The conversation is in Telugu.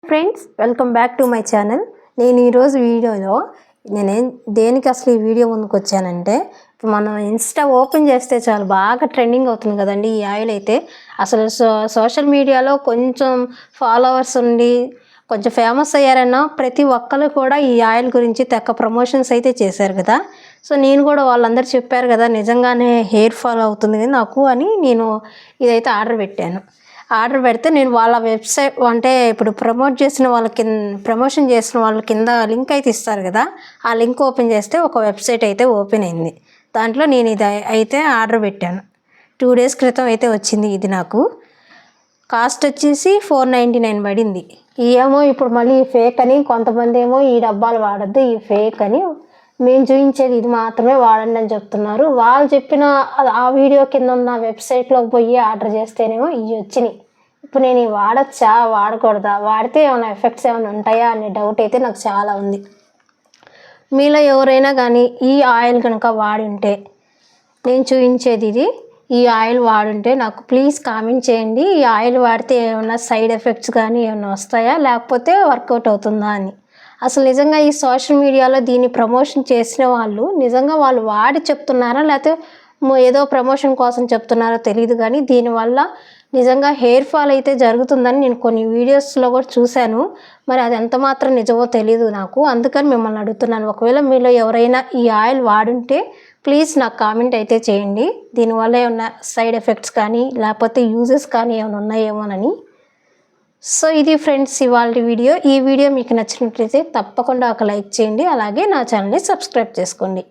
Friends, welcome back to my channel. నేను ఈరోజు వీడియోలో దేనికి అసలు ఈ వీడియో ముందుకు వచ్చానంటే, మనం ఇన్స్టా ఓపెన్ చేస్తే చాలా బాగా ట్రెండింగ్ అవుతుంది కదండి ఈ ఆయిల్ అయితే. అసలు సోషల్ మీడియాలో కొంచెం ఫాలోవర్స్ ఉండి కొంచెం ఫేమస్ అయ్యారన్నా ప్రతి ఒక్కరు కూడా ఈ ఆయిల్ గురించి ప్రమోషన్స్ అయితే చేశారు కదా. సో నేను కూడా వాళ్ళందరూ చెప్పారు కదా నిజంగానే హెయిర్ ఫాల్ అవుతుంది కదా నాకు అని నేను ఇదైతే ఆర్డర్ పెట్టాను. ఆర్డర్ పెడితే నేను వాళ్ళ వెబ్సైట్ అంటే ఇప్పుడు ప్రమోషన్ చేసిన వాళ్ళ కింద లింక్ అయితే ఇస్తారు కదా, ఆ లింక్ ఓపెన్ చేస్తే ఒక వెబ్సైట్ అయితే ఓపెన్ అయింది. దాంట్లో నేను ఇది అయితే ఆర్డర్ పెట్టాను. 2 days క్రితం అయితే వచ్చింది. ఇది నాకు కాస్ట్ వచ్చేసి 499 పడింది. ఏమో ఇప్పుడు మళ్ళీ ఫేక్ అని కొంతమంది ఏమో ఈ డబ్బాలు వాడద్దు, ఈ ఫేక్ అని, మేము చూపించేది ఇది మాత్రమే వాడండి అని చెప్తున్నారు. వాళ్ళు చెప్పిన ఆ వీడియో కింద ఉన్న వెబ్సైట్లోకి పోయి ఆర్డర్ చేస్తేనేమో ఇవి వచ్చినాయి. ఇప్పుడు నేను ఇవి వాడచ్చా వాడకూడదా, వాడితే ఏమైనా ఎఫెక్ట్స్ ఏమైనా ఉంటాయా అనే డౌట్ అయితే నాకు చాలా ఉంది. మీలో ఎవరైనా కానీ ఈ ఆయిల్ కనుక వాడుంటే, నేను చూపించేది ఇది, ఈ ఆయిల్ వాడుంటే నాకు ప్లీజ్ కామెంట్ చేయండి. ఈ ఆయిల్ వాడితే ఏమైనా సైడ్ ఎఫెక్ట్స్ కానీ ఏమైనా వస్తాయా, లేకపోతే వర్కౌట్ అవుతుందా అని. అసలు నిజంగా ఈ సోషల్ మీడియాలో దీన్ని ప్రమోషన్ చేసిన వాళ్ళు నిజంగా వాళ్ళు వాడి చెప్తున్నారా, లేకపోతే ఏదో ప్రమోషన్ కోసం చెప్తున్నారో తెలియదు. కానీ దీనివల్ల నిజంగా హెయిర్ ఫాల్ అయితే జరుగుతుందని నేను కొన్ని వీడియోస్లో కూడా చూశాను. మరి అది ఎంత మాత్రం నిజమో తెలియదు నాకు. అందుకని మిమ్మల్ని అడుగుతున్నాను, ఒకవేళ మీలో ఎవరైనా ఈ ఆయిల్ వాడుంటే ప్లీజ్ నాకు కామెంట్ అయితే చేయండి. దీనివల్ల ఏమైనా సైడ్ ఎఫెక్ట్స్ కానీ లేకపోతే యూజెస్ కానీ ఏమైనా ఉన్నాయేమోనని. సో ఇది ఫ్రెండ్స్ ఇవాళ వీడియో. ఈ వీడియో మీకు నచ్చినట్లయితే తప్పకుండా ఒక లైక్ చేయండి, అలాగే నా ఛానల్ని సబ్స్క్రైబ్ చేసుకోండి.